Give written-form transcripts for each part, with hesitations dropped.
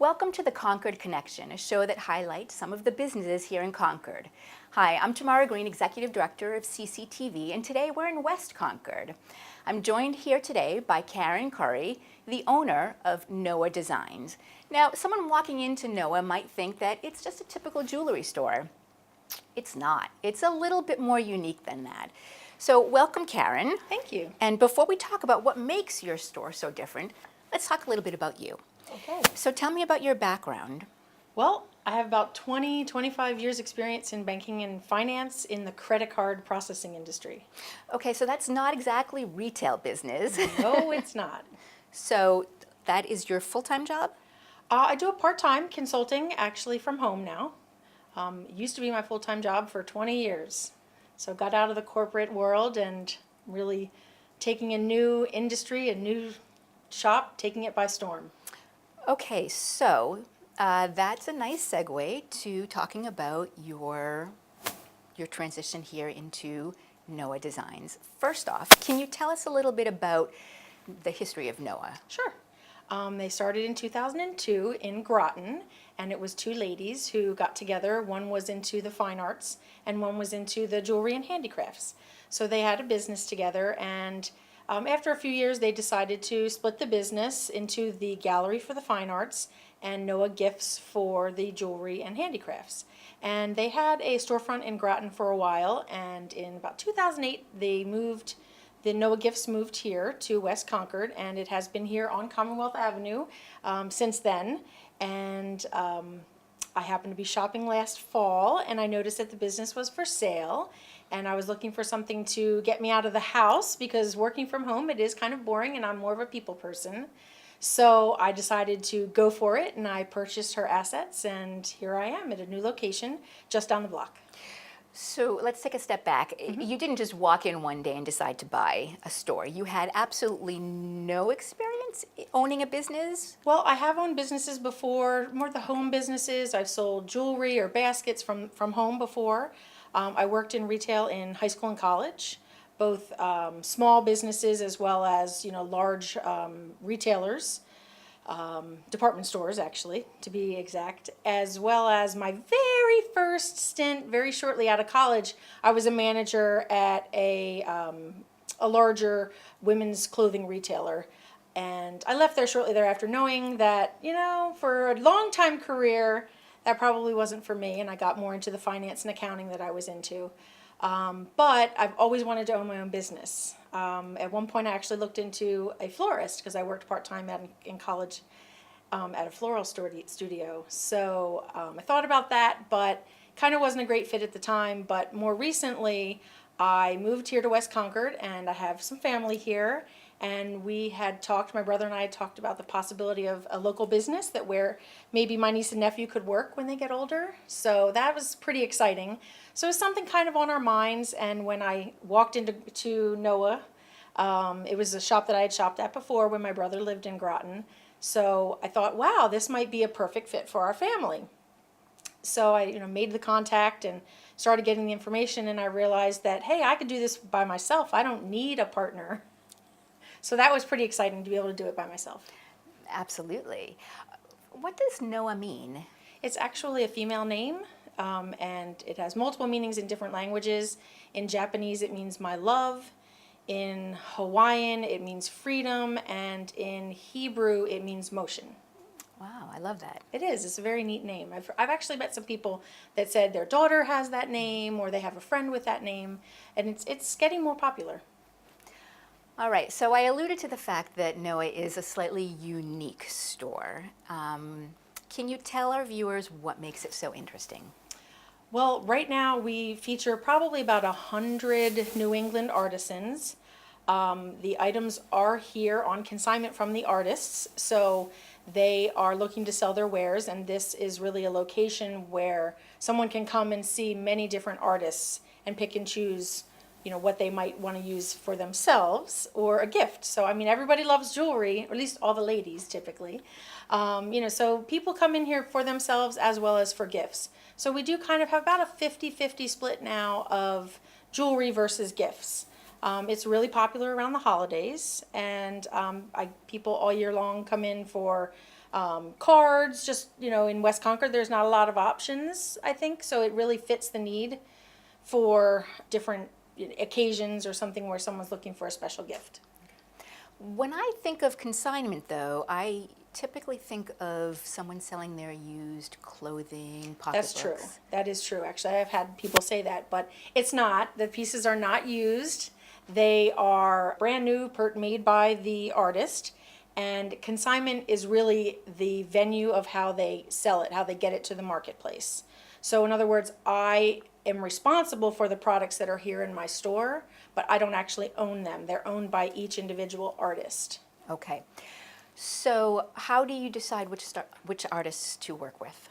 Welcome to the Concord Connection, a show that highlights some of the businesses here in Concord. Hi, I'm Tamara Green, Executive Director of CCTV, and today we're in West Concord. I'm joined here today by Karen Curry, the owner of Noah Designs. Now, someone walking into Noah might think that it's just a typical jewelry store. It's not. It's a little bit more unique than that. So welcome, Karen. Thank you. And before we talk about what makes your store so different, let's talk a little bit about you. Okay. So tell me about your background. Well, I have about 25 years experience in banking and finance in the credit card processing industry. Okay, so that's not exactly retail business. No, it's not. So that is your full-time job? I do a part-time consulting actually from home now. It used to be my full-time job for 20 years. So got out of the corporate world and really taking a new industry, a new shop, taking it by storm. Okay, so that's a nice segue to talking about your transition here into Noah Designs. First off, can you tell us a little bit about the history of Noah? Sure. They started in 2002 in Groton, and it was two ladies who got together. One was into the fine arts, and one was into the jewelry and handicrafts. So they had a business together, and after a few years, they decided to split the business into the Gallery for the Fine Arts and Noah Gifts for the jewelry and handicrafts. And they had a storefront in Groton for a while, and in about 2008, the Noah Gifts moved here to West Concord, and it has been here on Commonwealth Avenue since then. And I happened to be shopping last fall, and I noticed that the business was for sale. And I was looking for something to get me out of the house because working from home, it is kind of boring, and I'm more of a people person. So I decided to go for it, and I purchased her assets, and here I am at a new location just down the block. So let's take a step back. You didn't just walk in one day and decide to buy a store. You had absolutely no experience owning a business? Well, I have owned businesses before, more the home businesses. I've sold jewelry or baskets from home before. I worked in retail in high school and college, both small businesses as well as large retailers, department stores actually, to be exact, as well as my very first stint, very shortly out of college, I was a manager at a larger women's clothing retailer. And I left there shortly thereafter knowing that, for a long time career, that probably wasn't for me, and I got more into the finance and accounting that I was into. But I've always wanted to own my own business. At one point, I actually looked into a florist because I worked part-time in college at a floral studio. So I thought about that, but kind of wasn't a great fit at the time. But more recently, I moved here to West Concord, and I have some family here. And we had talked, my brother and I had talked about the possibility of a local business where maybe my niece and nephew could work when they get older. So that was pretty exciting. So it was something kind of on our minds. And when I walked into Noah, it was a shop that I had shopped at before when my brother lived in Groton. So I thought, wow, this might be a perfect fit for our family. So I made the contact and started getting the information, and I realized that, hey, I could do this by myself. I don't need a partner. So that was pretty exciting to be able to do it by myself. Absolutely. What does Noah mean? It's actually a female name, and it has multiple meanings in different languages. In Japanese, it means my love. In Hawaiian, it means freedom. And in Hebrew, it means motion. Wow, I love that. It is. It's a very neat name. I've actually met some people that said their daughter has that name, or they have a friend with that name, and it's getting more popular. All right, so I alluded to the fact that Noah is a slightly unique store. Can you tell our viewers what makes it so interesting? Well, right now we feature probably about 100 New England artisans. The items are here on consignment from the artists, so they are looking to sell their wares, and this is really a location where someone can come and see many different artists and pick and choose what they might want to use for themselves or a gift. So, everybody loves jewelry, or at least all the ladies typically. So people come in here for themselves as well as for gifts. So we do kind of have about a 50-50 split now of jewelry versus gifts. It's really popular around the holidays, and people all year long come in for cards. Just, in West Concord, there's not a lot of options, I think, so it really fits the need for different occasions or something where someone's looking for a special gift. When I think of consignment, though, I typically think of someone selling their used clothing, pocketbooks. That's true. That is true. Actually, I've had people say that, but it's not. The pieces are not used. They are brand new, made by the artist, and consignment is really the venue of how they sell it, how they get it to the marketplace. So in other words, I am responsible for the products that are here in my store, but I don't actually own them. They're owned by each individual artist. Okay. So how do you decide which artists to work with?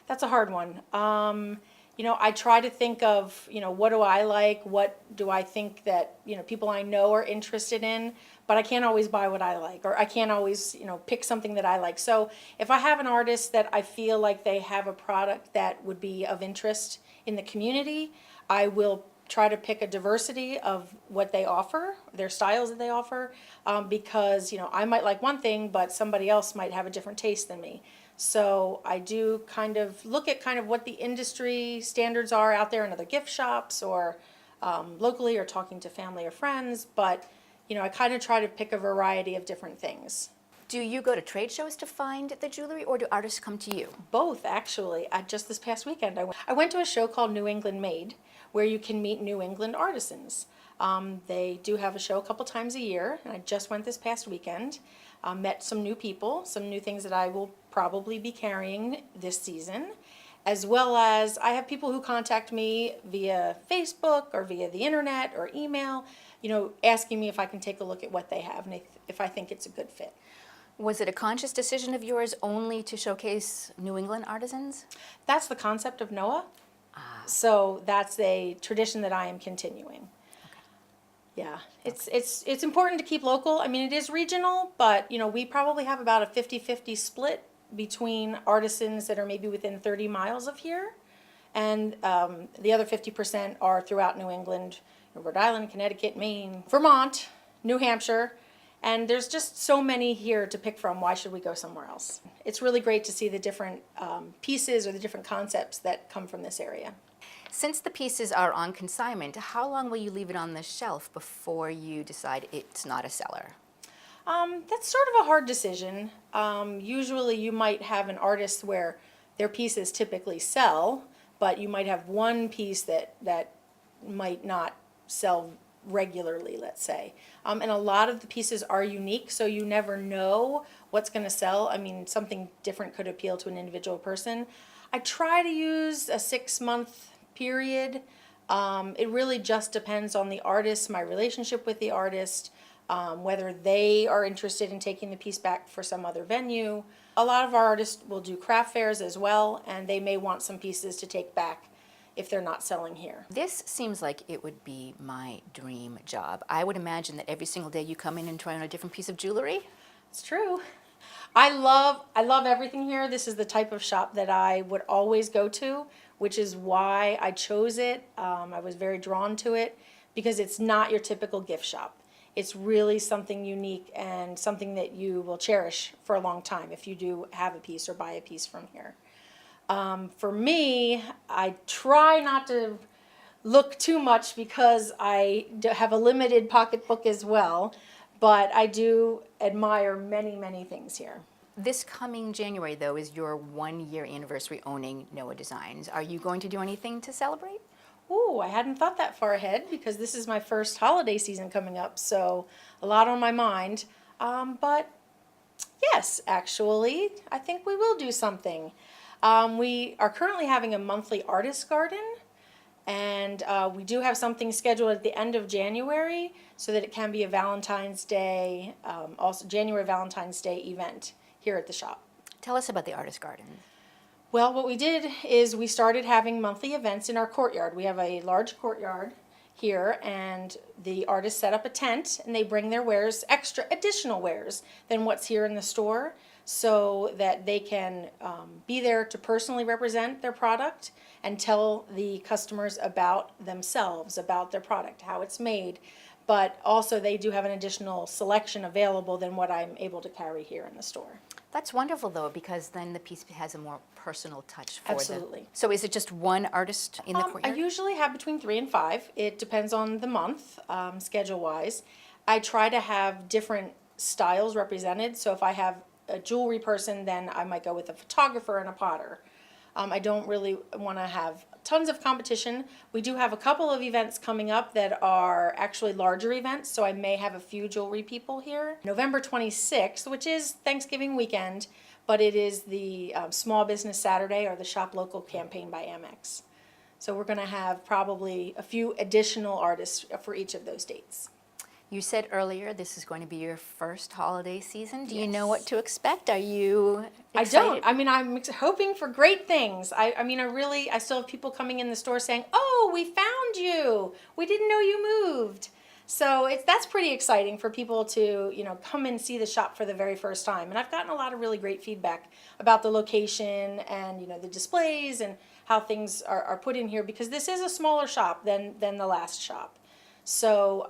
That's a hard one. I try to think of, what do I like? What do I think that, people I know are interested in? But I can't always buy what I like, or I can't always, pick something that I like. So if I have an artist that I feel like they have a product that would be of interest in the community, I will try to pick a diversity of what they offer, their styles that they offer, because, I might like one thing, but somebody else might have a different taste than me. So I do kind of look at what the industry standards are out there in other gift shops or locally, or talking to family or friends, but I kind of try to pick a variety of different things. Do you go to trade shows to find the jewelry, or do artists come to you? Both, actually. Just this past weekend, I went to a show called New England Made, where you can meet New England artisans. They do have a show a couple times a year, and I just went this past weekend. Met some new people, some new things that I will probably be carrying this season, as well as I have people who contact me via Facebook or via the internet or email, asking me if I can take a look at what they have and if I think it's a good fit. Was it a conscious decision of yours only to showcase New England artisans? That's the concept of NOAA. So that's a tradition that I am continuing. Yeah, it's important to keep local. I mean, it is regional, but we probably have about a 50-50 split between artisans that are maybe within 30 miles of here, and the other 50% are throughout New England, Rhode Island, Connecticut, Maine, Vermont, New Hampshire, and there's just so many here to pick from. Why should we go somewhere else? It's really great to see the different pieces or the different concepts that come from this area. Since the pieces are on consignment, how long will you leave it on the shelf before you decide it's not a seller? That's sort of a hard decision. Usually you might have an artist where their pieces typically sell, but you might have one piece that might not sell regularly, let's say. And a lot of the pieces are unique, so you never know what's going to sell. I mean, something different could appeal to an individual person. I try to use a 6-month period. It really just depends on the artist, my relationship with the artist, whether they are interested in taking the piece back for some other venue. A lot of our artists will do craft fairs as well, and they may want some pieces to take back if they're not selling here. This seems like it would be my dream job. I would imagine that every single day you come in and try on a different piece of jewelry. It's true. I love everything here. This is the type of shop that I would always go to, which is why I chose it. I was very drawn to it because it's not your typical gift shop. It's really something unique and something that you will cherish for a long time if you do have a piece or buy a piece from here. For me, I try not to look too much because I have a limited pocketbook as well, but I do admire many, many things here. This coming January, though, is your 1-year anniversary owning Noah Designs. Are you going to do anything to celebrate? Ooh, I hadn't thought that far ahead because this is my first holiday season coming up, so a lot on my mind. But yes, actually, I think we will do something. We are currently having a monthly artist garden, and we do have something scheduled at the end of January so that it can be a Valentine's Day, also January Valentine's Day event here at the shop. Tell us about the artist garden. Well, what we did is we started having monthly events in our courtyard. We have a large courtyard here, and the artists set up a tent, and they bring their wares, additional wares than what's here in the store, so that they can be there to personally represent their product and tell the customers about themselves, about their product, how it's made. But also they do have an additional selection available than what I'm able to carry here in the store. That's wonderful, though, because then the piece has a more personal touch for Absolutely. them. So is it just one artist in the I courtyard? usually have between 3 and 5. It depends on the month, schedule-wise. I try to have different styles represented. So if I have a jewelry person, then I might go with a photographer and a potter. I don't really want to have tons of competition. We do have a couple of events coming up that are actually larger events, so I may have a few jewelry people here. November 26th, which is Thanksgiving weekend, but it is the Small Business Saturday or the Shop Local campaign by Amex. So we're going to have probably a few additional artists for each of those dates. You said earlier this is going to be your first holiday season. Do you Yes. know what to expect? Are you I excited? don't. I mean, I'm hoping for great things. I still have people coming in the store saying, "Oh, we found you. We didn't know you moved." So that's pretty exciting for people to, come and see the shop for the very first time. And I've gotten a lot of really great feedback about the location and, the displays and how things are put in here, because this is a smaller shop than the last shop. So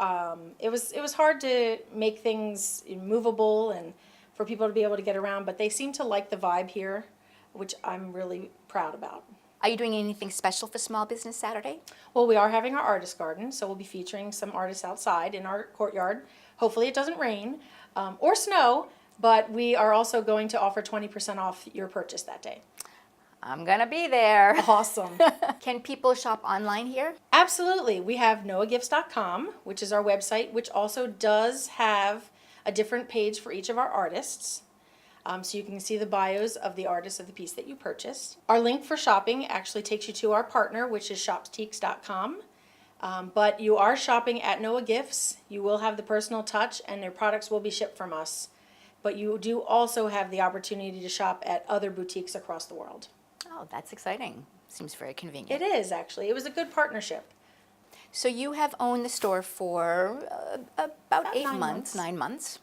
it was hard to make things movable and for people to be able to get around, but they seem to like the vibe here, which I'm really proud about. Are you doing anything special for Small Business Saturday? Well, we are having our artist garden, so we'll be featuring some artists outside in our courtyard. Hopefully it doesn't rain or snow, but we are also going to offer 20% off your purchase that day. I'm going to be there. Awesome. Can people shop online here? Absolutely. We have noahgifts.com, which is our website, which also does have a different page for each of our artists. So you can see the bios of the artists of the piece that you purchased. Our link for shopping actually takes you to our partner, which is shopsteaks.com. But you are shopping at Noah Gifts. You will have the personal touch, and their products will be shipped from us. But you do also have the opportunity to shop at other boutiques across the world. Oh, that's exciting. Seems very convenient. It is, actually. It was a good partnership. So you have owned the store for about 8 9 months, months. 9 months.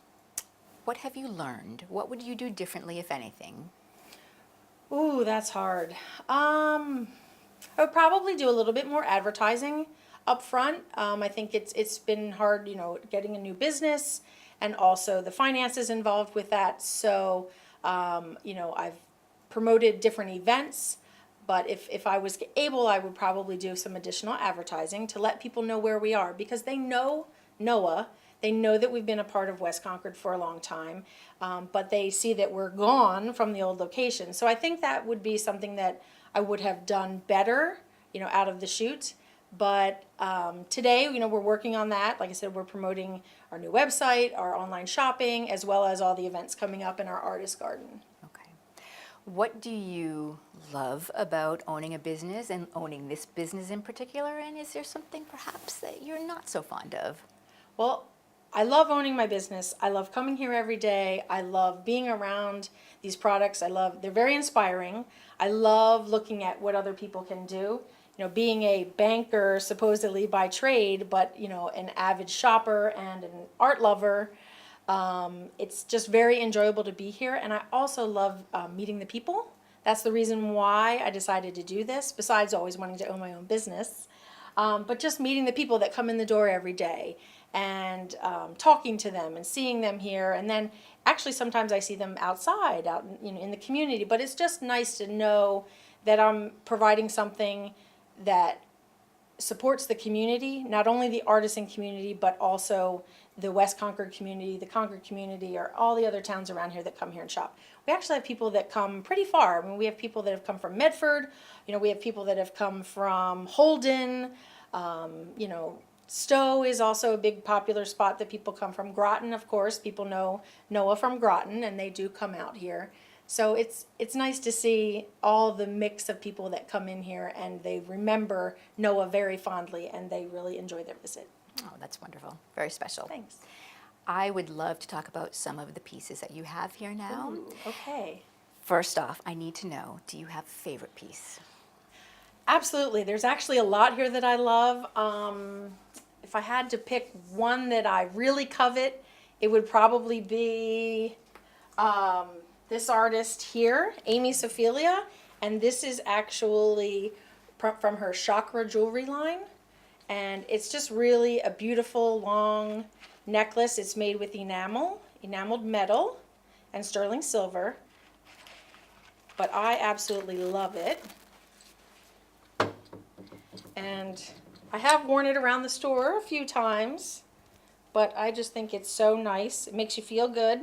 What have you learned? What would you do differently, if anything? Ooh, that's hard. I would probably do a little bit more advertising up front. I think it's been hard, getting a new business and also the finances involved with that. So, I've promoted different events, but if I was able, I would probably do some additional advertising to let people know where we are, because they know Noah. They know that we've been a part of West Concord for a long time, but they see that we're gone from the old location. So I think that would be something that I would have done better, out of the chute. But today, we're working on that. Like I said, we're promoting our new website, our online shopping, as well as all the events coming up in our artist garden. Okay. What do you love about owning a business and owning this business in particular? And is there something perhaps that you're not so fond of? Well, I love owning my business. I love coming here every day. I love being around these products. They're very inspiring. I love looking at what other people can do. Being a banker supposedly by trade, but, an avid shopper and an art lover, it's just very enjoyable to be here. And I also love meeting the people. That's the reason why I decided to do this, besides always wanting to own my own business. But just meeting the people that come in the door every day and talking to them and seeing them here. And then actually sometimes I see them outside, out in the community. But it's just nice to know that I'm providing something that supports the community, not only the artisan community, but also the West Concord community, the Concord community, or all the other towns around here that come here and shop. We actually have people that come pretty far. I mean, we have people that have come from Medford. We have people that have come from Holden. Stowe is also a big popular spot that people come from. Groton, of course, people know Noah from Groton, and they do come out here. So it's nice to see all the mix of people that come in here, and they remember Noah very fondly, and they really enjoy their visit. Oh, that's wonderful. Very special. Thanks. I would love to talk about some of the pieces that you have here now. Ooh, okay. First off, I need to know, do you have a favorite piece? Absolutely. There's actually a lot here that I love. If I had to pick one that I really covet, it would probably be this artist here, Amy Sophelia, and this is actually from her Chakra jewelry line, and it's just really a beautiful long necklace. It's made with enameled metal and sterling silver, but I absolutely love it. And I have worn it around the store a few times, but I just think it's so nice. It makes you feel good.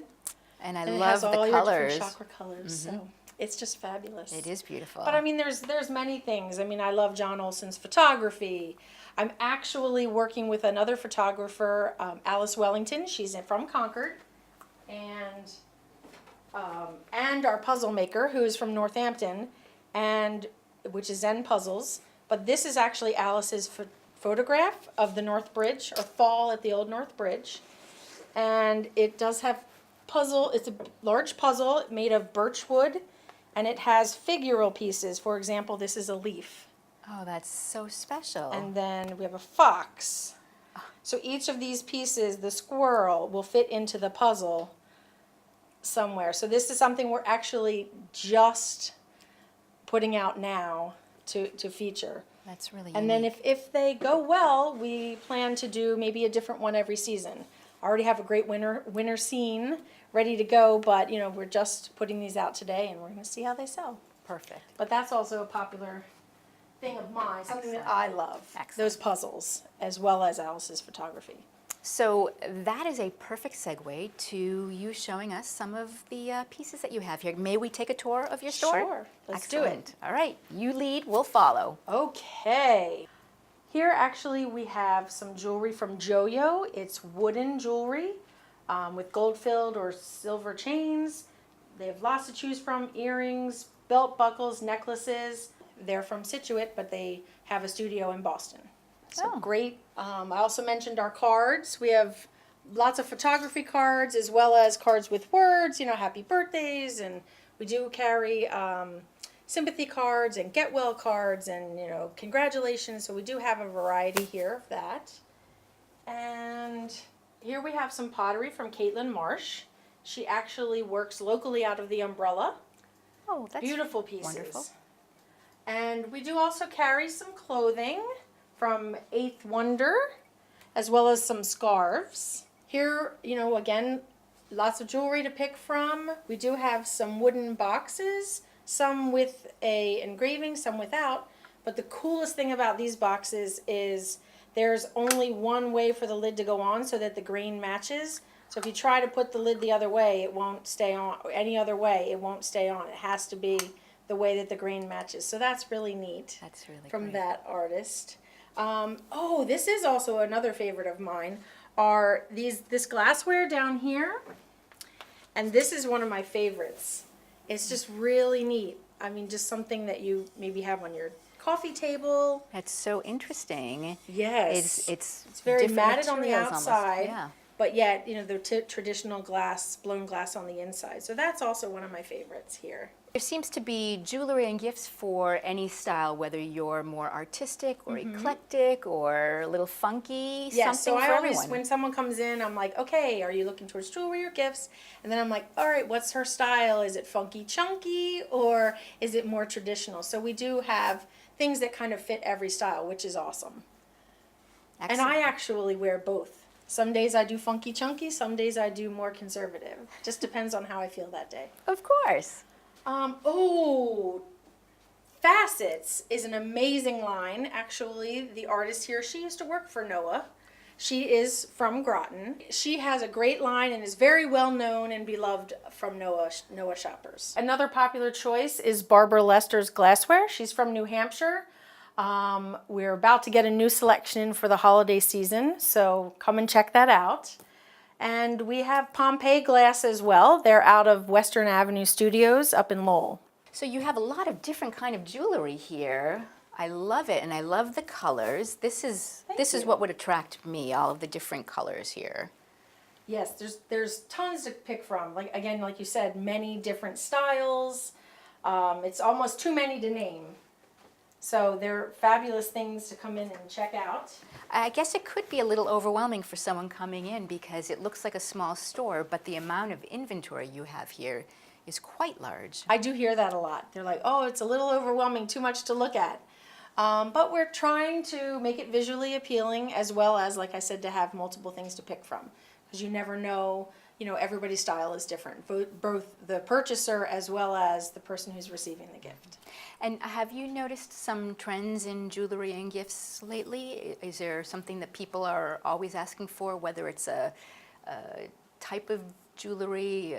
And I And it love has the all your colors. different chakra colors, so it's just fabulous. It is beautiful. But I mean, there's many things. I mean, I love John Olson's photography. I'm actually working with another photographer, Alice Wellington. She's from Concord, and our puzzle maker, who is from Northampton, and which is Zen Puzzles. But this is actually Alice's photograph of the North Bridge, or fall at the old North Bridge, and it does have puzzle. It's a large puzzle made of birch wood, and it has figural pieces. For example, this is a leaf. Oh, that's so special. And then we have a fox. So each of these pieces, the squirrel, will fit into the puzzle somewhere. So this is something we're actually just putting out now to feature. That's really And then unique. if they go well, we plan to do maybe a different one every season. I already have a great winter scene ready to go, but you know, we're just putting these out today, and we're going to see how they sell. Perfect. But that's also a popular thing of mine, something that I love. Excellent. Those puzzles, as well as Alice's photography. So that is a perfect segue to you showing us some of the pieces that you have here. May we take a tour of your store? Sure, let's do it. Excellent. All right, you lead, we'll follow. Okay. Here actually we have some jewelry from Joyo. It's wooden jewelry with gold-filled or silver chains. They have lots to choose from: earrings, belt buckles, necklaces. They're from Situate, but they have a studio in Boston. So great. I also mentioned our cards. We have lots of photography cards, as well as cards with words, you know, happy birthdays, and we do carry sympathy cards and get well cards and, you know, congratulations. So we do have a variety here of that. And here we have some pottery from Caitlin Marsh. She actually works locally out of the Umbrella. Oh, that's Beautiful pieces. wonderful. And we do also carry some clothing from Eighth Wonder, as well as some scarves. Here, you know, again, lots of jewelry to pick from. We do have some wooden boxes, some with a engraving, some without. But the coolest thing about these boxes is there's only one way for the lid to go on so that the grain matches. So if you try to put the lid the other way, it won't stay on. Any other way, it won't stay on. It has to be the way that the grain matches. So that's really neat. That's really From great. that artist. Oh, this is also another favorite of mine. Are this glassware down here, and this is one of my favorites. It's just really neat. I mean, just something that you maybe have on your coffee table. That's so interesting. Yes, It's very different matted on the materials almost. outside, Yeah. but yet, you know, the traditional glass, blown glass on the inside. So that's also one of my favorites here. There seems to be jewelry and gifts for any style, whether you're more artistic or eclectic or a little funky, Yes, so something I for always, everyone. when someone comes in, I'm like, okay, are you looking towards jewelry or gifts? And then I'm like, all right, what's her style? Is it funky chunky, or is it more traditional? So we do have things that kind of fit every style, which is awesome. And Excellent. I actually wear both. Some days I do funky chunky, some days I do more conservative. Just depends on how I feel that day. Of course. Facets is an amazing line. Actually, the artist here, she used to work for Noah. She is from Groton. She has a great line and is very well known and beloved from Noah shoppers. Another popular choice is Barbara Lester's glassware. She's from New Hampshire. We're about to get a new selection in for the holiday season, so come and check that out. And we have Pompeii Glass as well. They're out of Western Avenue Studios up in Lowell. So you have a lot of different kind of jewelry here. I love it, and I love the colors. This is you. what would attract me, all of the different colors here. Yes, there's tons to pick from. Like you said, many different styles. It's almost too many to name. So they're fabulous things to come in and check out. I guess it could be a little overwhelming for someone coming in because it looks like a small store, but the amount of inventory you have here is quite large. I do hear that a lot. They're like, oh, it's a little overwhelming, too much to look at. But we're trying to make it visually appealing, as well as, like I said, to have multiple things to pick from. Because you never know, everybody's style is different, both the purchaser as well as the person who's receiving the gift. And have you noticed some trends in jewelry and gifts lately? Is there something that people are always asking for, whether it's a type of jewelry,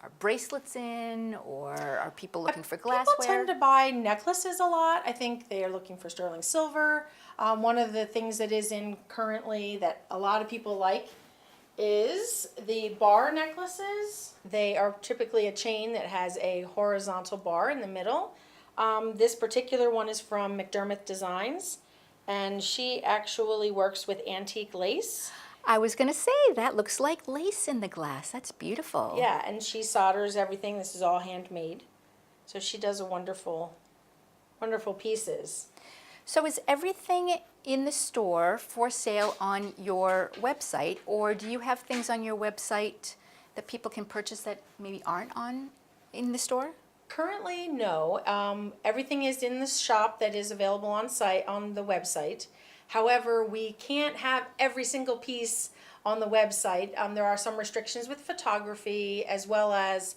are bracelets in, or are people looking for glassware? People tend to buy necklaces a lot. I think they are looking for sterling silver. One of the things that is in currently that a lot of people like is the bar necklaces. They are typically a chain that has a horizontal bar in the middle. This particular one is from McDermott Designs, and she actually works with antique lace. I was going to say, that looks like lace in the glass. That's beautiful. Yeah, and she solders everything. This is all handmade. So she does a wonderful, wonderful pieces. So is everything in the store for sale on your website, or do you have things on your website that people can purchase that maybe aren't in the store? Currently, no. Everything is in the shop that is available on the website. However, we can't have every single piece on the website. There are some restrictions with photography, as well as,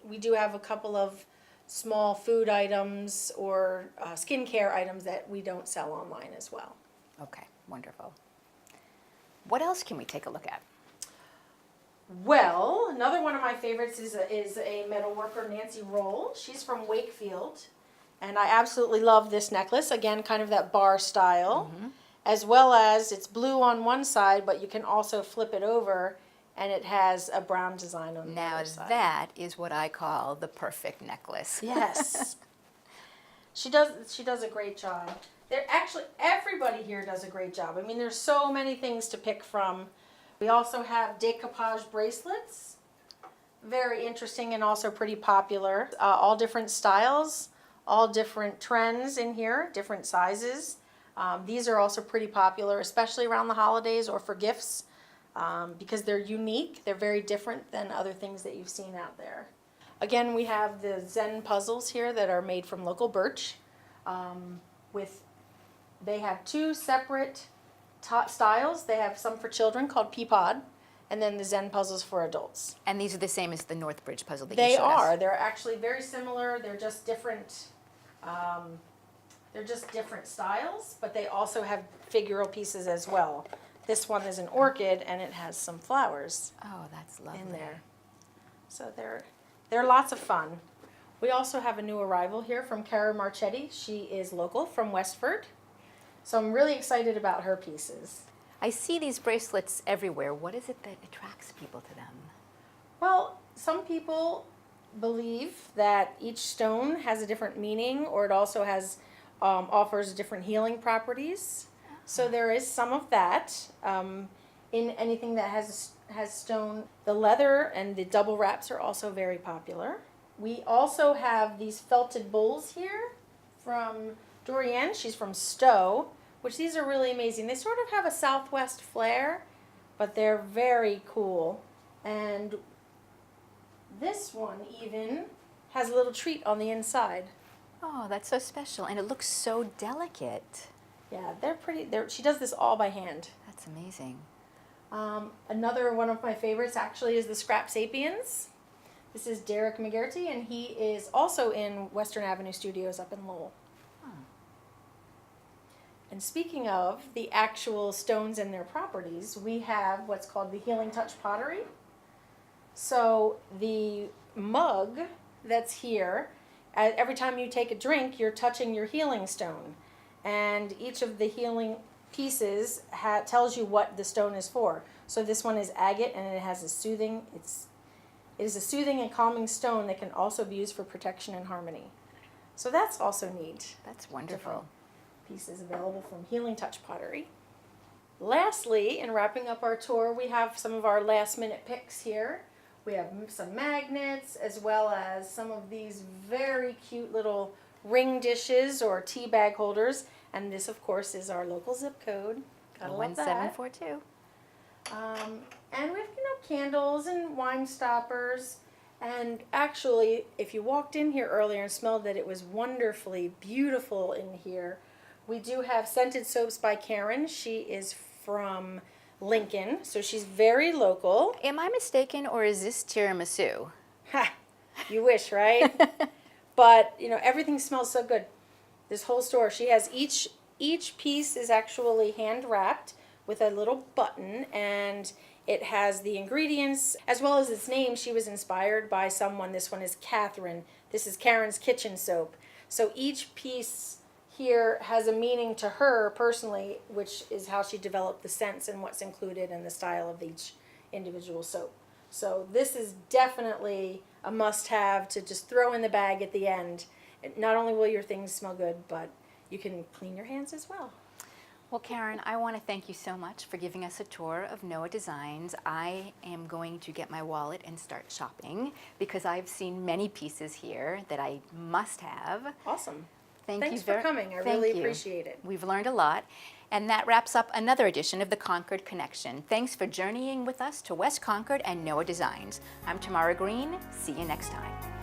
we do have a couple of small food items or skincare items that we don't sell online as well. Okay, wonderful. What else can we take a look at? Well, another one of my favorites is a metalworker, Nancy Roll. She's from Wakefield, and I absolutely love this necklace. Again, kind of that bar style, as well as it's blue on one side, but you can also flip it over, and it has a brown design on the other side. Now that is what I call the perfect necklace. Yes, she does a great job. Everybody here does a great job. I mean, there's so many things to pick from. We also have decoupage bracelets, very interesting and also pretty popular. All different styles, all different trends in here, different sizes. These are also pretty popular, especially around the holidays or for gifts, because they're unique. They're very different than other things that you've seen out there. Again, we have the Zen Puzzles here that are made from local birch. They have two separate styles. They have some for children called Peapod, and then the Zen Puzzles for adults. And these are the same as the Northbridge puzzle that They you showed us? are. They're actually very similar. They're just different. They're just different styles, but they also have figural pieces as well. This one is an orchid, and it has some flowers Oh, that's lovely. in there. So they're lots of fun. We also have a new arrival here from Cara Marchetti. She is local from Westford. So I'm really excited about her pieces. I see these bracelets everywhere. What is it that attracts people to them? Well, some people believe that each stone has a different meaning, or it also has offers different healing properties. So there is some of that in anything that has stone. The leather and the double wraps are also very popular. We also have these felted bowls here from Dorianne. She's from Stowe, which these are really amazing. They sort of have a Southwest flair, but they're very cool. And this one even has a little treat on the inside. Oh, that's so special. And it looks so delicate. Yeah, they're pretty. She does this all by hand. That's amazing. Another one of my favorites actually is the Scrap Sapiens. This is Derek McGarty, and he is also in Western Avenue Studios up in Lowell. And speaking of the actual stones and their properties, we have what's called the Healing Touch pottery. So the mug that's here, every time you take a drink, you're touching your healing stone. And each of the healing pieces tells you what the stone is for. So this one is agate, and it has it is a soothing and calming stone that can also be used for protection and harmony. So that's also neat. That's wonderful. Pieces available from Healing Touch Pottery. Lastly, in wrapping up our tour, we have some of our last minute picks here. We have some magnets, as well as some of these very cute little ring dishes or tea bag holders. And this, of course, is our local zip code. Gotta love that. 1742. And we have, candles and wine stoppers. And actually, if you walked in here earlier and smelled that it was wonderfully beautiful in here, we do have scented soaps by Karen. She is from Lincoln, so she's very local. Am I mistaken, or is this tiramisu? Ha! You wish, right? But, you know, everything smells so good. This whole store, she has each piece is actually hand wrapped with a little button, and it has the ingredients as well as its name. She was inspired by someone. This one is Catherine. This is Karen's Kitchen Soap. So each piece here has a meaning to her personally, which is how she developed the scents and what's included and the style of each individual soap. So this is definitely a must-have to just throw in the bag at the end. Not only will your things smell good, but you can clean your hands as well. Well, Karen, I want to thank you so much for giving us a tour of Noah Designs. I am going to get my wallet and start shopping because I've seen many pieces here that I must have. Awesome. Thanks Thanks for coming. I really appreciate it. We've learned a lot. And that wraps up another edition of the Concord Connection. Thanks for journeying with us to West Concord and Noah Designs. I'm Tamara Green. See you next time.